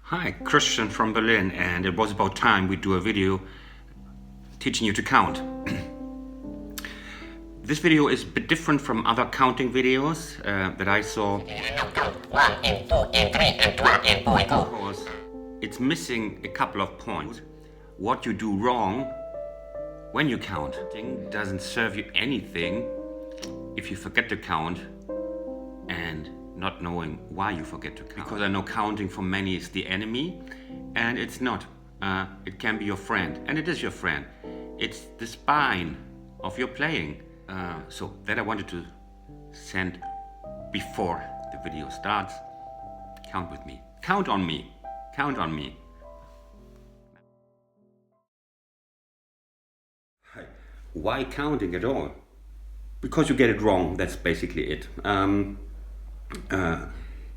Hi, Christian from Berlin, and it was about time we do a video teaching you to count. This video is a bit different from other counting videos that I saw. 1 and 2 and 3 and 1 and 2 and 2. Because it's missing a couple of points. What you do wrong when you count doesn't serve you anything if you forget to count and not knowing why you forget to count. Because I know counting for many is the enemy, and it's not. It can be your friend, and it is your friend. It's the spine of your playing. So that I wanted to send before the video starts. Count with me. Count on me. Count on me. Why counting at all? Because you get it wrong. That's basically it.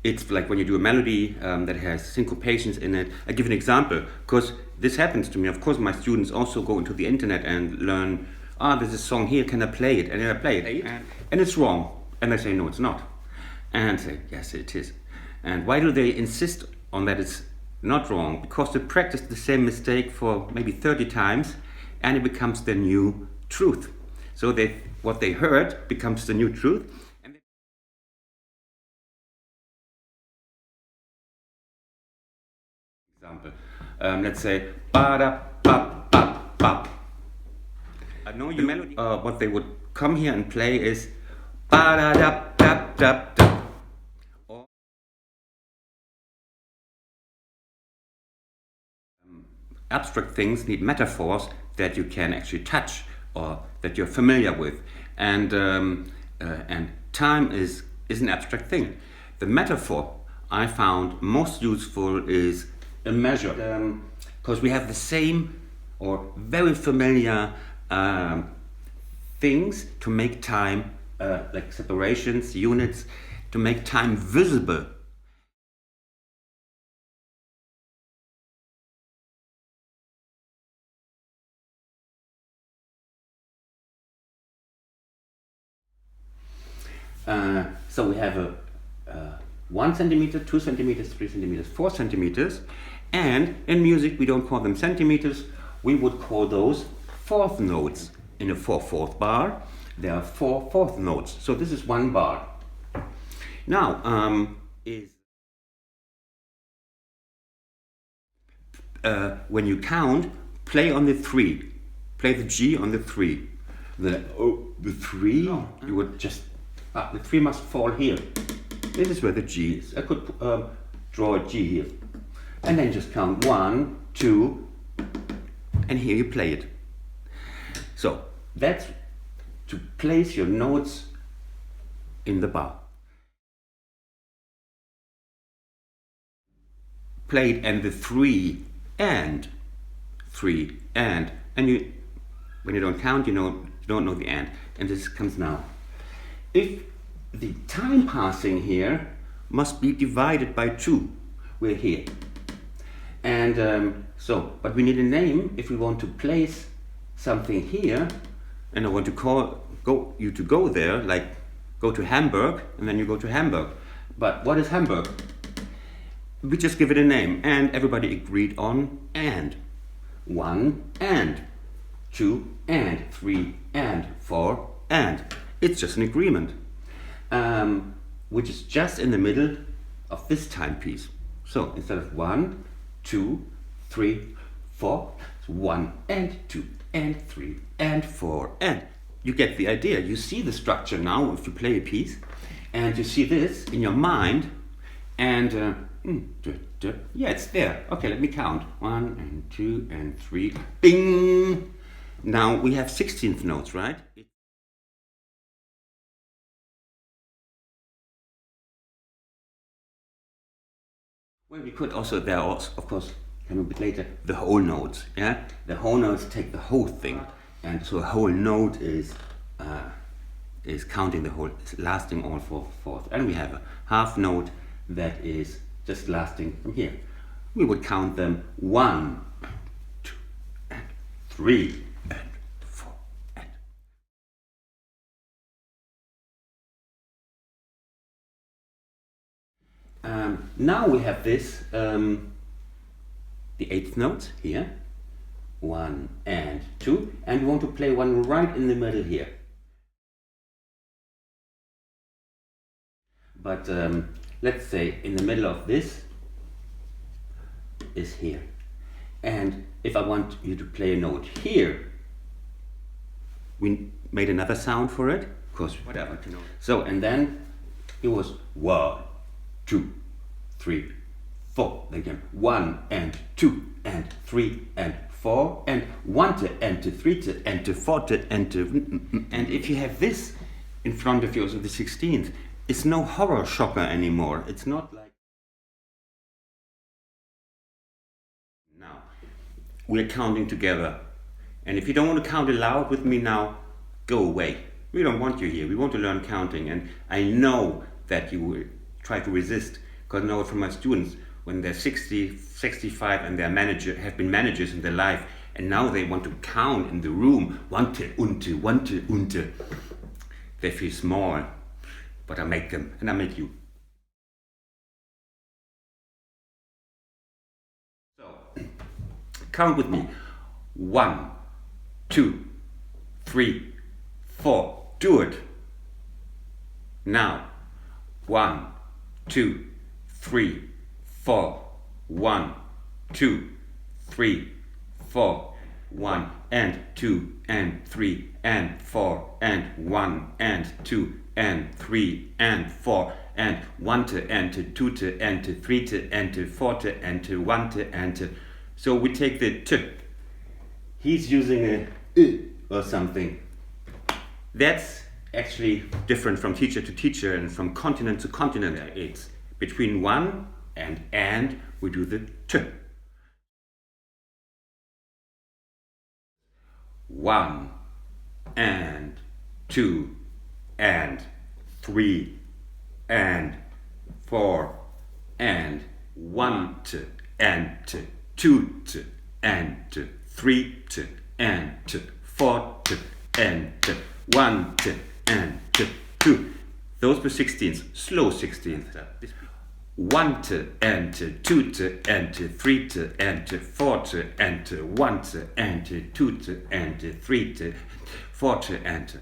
It's like when you do a melody that has syncopations in it. I give an example because this happens to me. Of course, my students also go into the internet and learn, there's a song here, can I play it? And then I play it. And it's wrong. And I say, no, it's not. And I say, yes, it is. And why do they insist on that it's not wrong? Because they practice the same mistake for maybe 30 times and it becomes their new truth. So what they heard becomes the new truth. Example, let's say ba da ba ba ba. I know you. The melody. What they would come here and play is ba da da da da da. Or abstract things need metaphors that you can actually touch or that you're familiar with, and time is an abstract thing. The metaphor I found most useful is a measure, because we have the same or very familiar things to make time, like separations, units, to make time visible. So we have a 1 centimeter, 2 centimeters, 3 centimeters, 4 centimeters. And in music, we don't call them centimeters. We would call those fourth notes. In a 4/4 bar, there are 4 fourth notes. So this is 1 bar. Now, when you count, play on the 3. Play the G on the 3. The 3, you would just, the 3 must fall here. This is where the G is. I could draw a G here. And then just count 1, 2, and here you play it. So that's to place your notes in the bar. Play it and the 3 and you, when you don't count, you don't know the and this comes now. If the time passing here must be divided by 2, we're here. And but we need a name if we want to place something here, and I want to go there, like go to Hamburg, and then you go to Hamburg. But what is Hamburg? We just give it a name, and everybody agreed on and. 1 and 2 and 3 and 4 and. It's just an agreement, which is just in the middle of this timepiece. So instead of 1, 2, 3, 4, it's 1 and 2 and 3 and 4 and. You get the idea. You see the structure now if you play a piece, and you see this in your mind, and yeah, it's there. Okay, let me count. 1 and 2 and 3. Bing! Now we have 16th notes, right? Well, we could also, there are also, of course, come a bit later, the whole notes. Yeah, the whole notes take the whole thing, and so a whole note is counting the whole, lasting all 4 fourths. And we have a half note that is just lasting from here. We would count them 1, 2, and 3, and 4, and. Now we have this the eighth notes here, 1 and 2, and we want to play one right in the middle here. But let's say in the middle of this is here. And if I want you to play a note here, we made another sound for it, because whatever. So, and then it was 1, 2, 3, 4. Again, 1 and 2 and 3 and 4 and 1 to and to 3 to and to 4 to and to. And if you have this in front of you as the 16th, it's no horror shocker anymore. It's not like. Now, we're counting together. And if you don't want to count aloud with me now, go away. We don't want you here. We want to learn counting. And I know that you will try to resist, because I know it from my students when they're 60, 65 and have been managers in their life, and now they want to count in the room, one to, unte. They feel small, but I make them, and I make you. So, count with me. 1, 2, 3, 4. Do it. Now. 1, 2, 3, 4. 1, 2, 3, 4. 1 and 2 and 3 and 4 and 1 and 2 and 3 and 4 and 1 to and to 2 to and to 3 to and to 4 to and to 1 to and to. So we take the t. He's using a or something. That's actually different from teacher to teacher and from continent to continent. It's between 1 and we do the t. 1 and 2 and 3 and 4 and 1 to and to 2 to and to 3 to and to 4 to and to 1 to and to 2. Those were 16ths, slow 16ths. 1 to and to 2 to and to 3 to and to 4 to and to 1 to and to 2 to and to 3 to 4 to and to.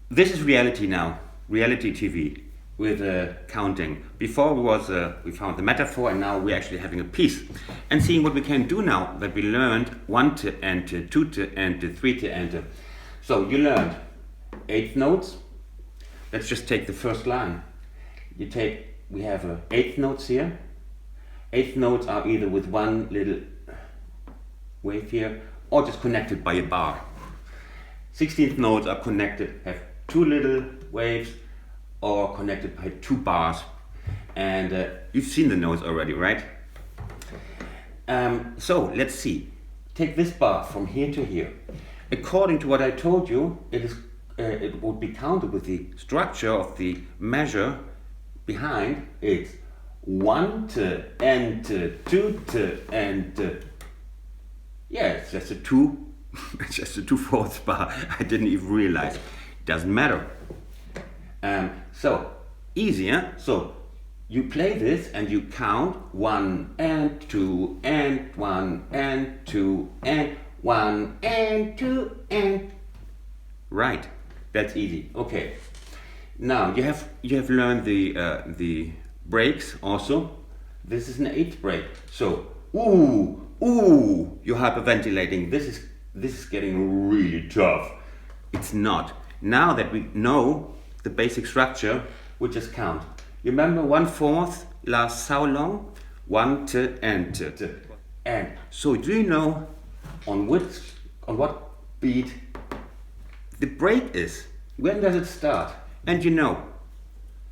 This is reality now, reality TV with counting. Before we found the metaphor, and now we're actually having a piece and seeing what we can do now that we learned 1 to and to 2 to and to 3 to and to. So you learned eighth notes. Let's just take the first line. We have eighth notes here. Eighth notes are either with one little wave here or just connected by a bar. 16th notes are connected, have two little waves or connected by two bars. And you've seen the notes already, right? So let's see. Take this bar from here to here. According to what I told you, it would be counted with the structure of the measure behind. It's 1 to and to 2 to and to. Yeah, it's just a 2. It's just a 2/4 bar. I didn't even realize. Doesn't matter. So easier. So you play this and you count 1 and 2 and 1 and 2 and 1 and 2 and. Right. That's easy. Okay. Now you have learned the breaks also. This is an 8th break. So you're hyperventilating. This is getting really tough. It's not. Now that we know the basic structure, we just count. You remember 1/4 lasts how long? 1 to and to and. So do you know on what beat the break is? When does it start? And you know,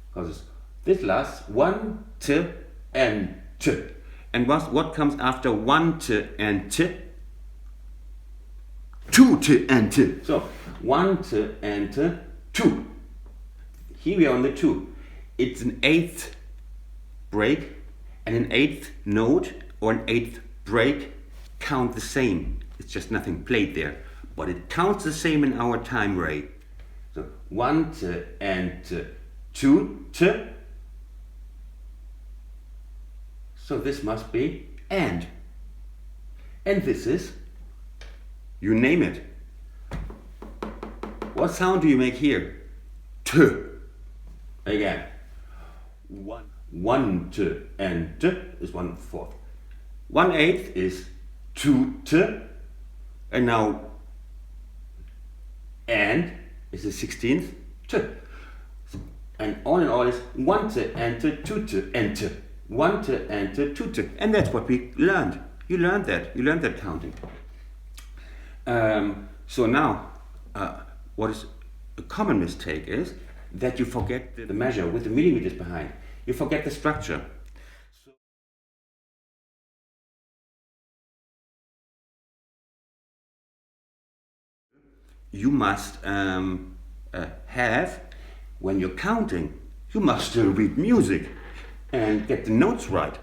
because this lasts 1 to and to. And what comes after 1 to and to? 2 to and to. So 1 to and to 2. Here we are on the 2. It's an 8th break, and an 8th note or an 8th break count the same. It's just nothing played there, but it counts the same in our time rate. So 1 to and to 2 to So this must be and. And this is, you name it. What sound do you make here? T. Again. One t and t is 1/4. 1/8 is 2 t. And now and is the 16th t. And all in all is 1 t and t, 2 t and t. 1 t and t, 2 t. And that's what we learned. You learned that. You learned that counting. So now, what is a common mistake is that you forget the measure with the millimeters behind. You forget the structure. You must have, when you're counting, you must read music and get the notes right.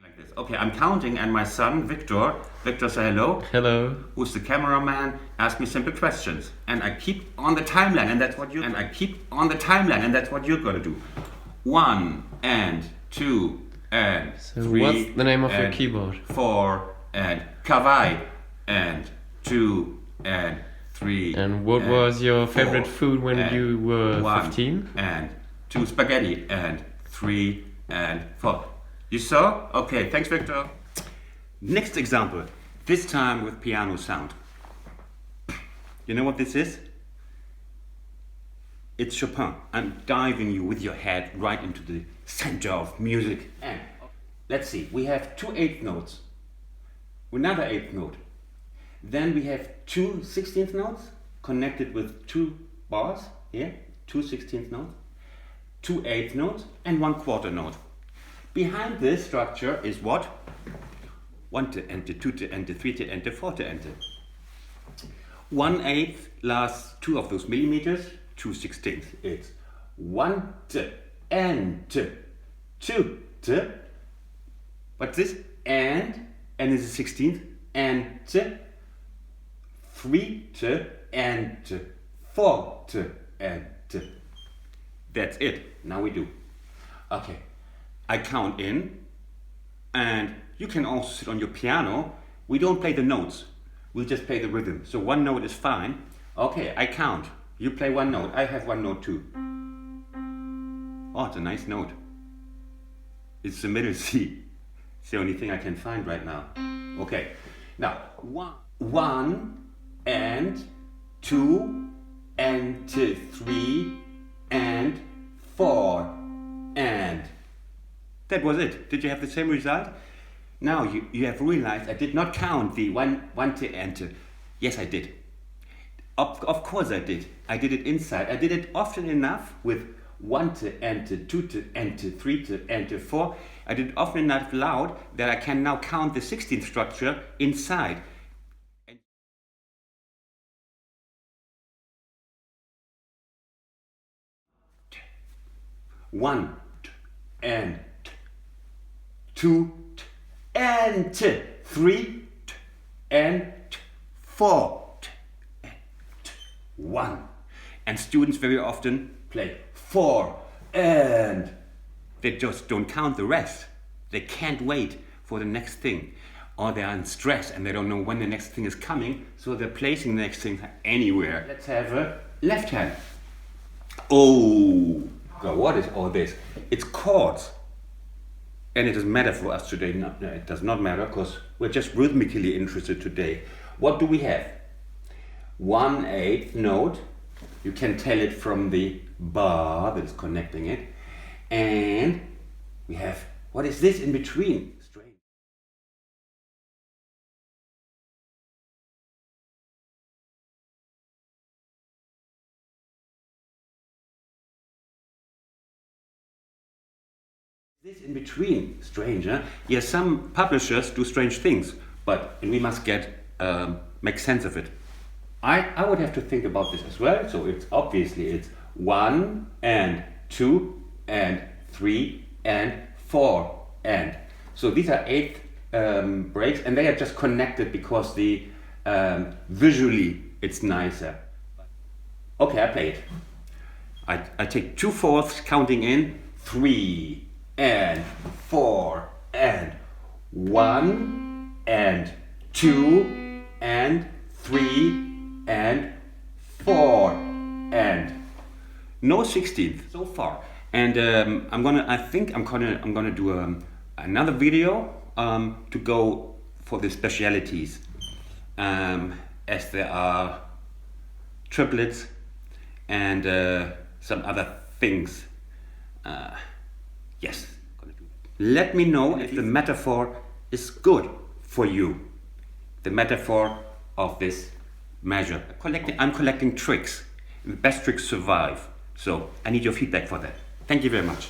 Like this. Okay, I'm counting and my son, Victor, say hello. Hello. Who's the cameraman, asks me simple questions. And I keep on the timeline and that's what you're gonna do. 1 and 2 and So 3. what's the name of your and keyboard? 4 and Kawaii and 2 and 3. And what was your favorite food when and you were 1 15? and 2 spaghetti and 3 and 4. You saw? Okay, thanks Victor. Next example, this time with piano sound. You know what this is? It's Chopin. I'm diving you with your head right into the center of music. And let's see, we have 2 eighth notes, another eighth note. Then we have 2 16th notes connected with 2 bars here, 2 16th notes, 2 eighth notes, and 1 quarter note. Behind this structure is what? 1 to enter, 2 to enter, 3 to enter, 4 to enter. 1/8 last 2 of those millimeters, 2 16ths. It's 1 to enter, 2 to. What's this? And is a 16th, and to. 3 to enter, 4 to enter. That's it. Now we do. Okay. I count in, and you can also sit on your piano. We don't play the notes. We'll just play the rhythm. So 1 note is fine. Okay, I count. You play 1 note. I have 1 note too. Oh, it's a nice note. It's the middle C. It's the only thing I can find right now. Okay. Now, 1 and 2 and 3 and 4 and. That was it. Did you have the same result? Now you have realized I did not count the one to enter. Yes, I did. Of course I did. I did it inside. I did it often enough with 1 to enter, 2 to enter, 3 to enter, 4. I did it often enough loud that I can now count the 16th structure inside. One and 2 and 3 and 4 and 1. And students very often play 4 and they just don't count the rest. They can't wait for the next thing, or they are in stress and they don't know when the next thing is coming, so they're placing the next thing anywhere. Let's have a left hand. Oh God, what is all this? It's chords. And it doesn't matter for us today. No, it does not matter because we're just rhythmically interested today. What do we have? 1/8 note. You can tell it from the bar that is connecting it. And we have, what is this in between? Strange. This in between, strange, huh? Yeah, some publishers do strange things, and we must make sense of it. I would have to think about this as well. So it's 1 and 2 and 3 and 4 and. So these are 8 breaks, and they are just connected because visually it's nicer. Okay, I play it. I take 2/4 counting in, 3 and 4 and 1 and 2 and 3 and 4 and no 16th so far. And I think I'm gonna do another video to go for the specialities, as there are triplets and some other things. Yes, gonna do that. Let me know if the metaphor is good for you. The metaphor of this measure. I'm collecting tricks. The best tricks survive. So I need your feedback for that. Thank you very much.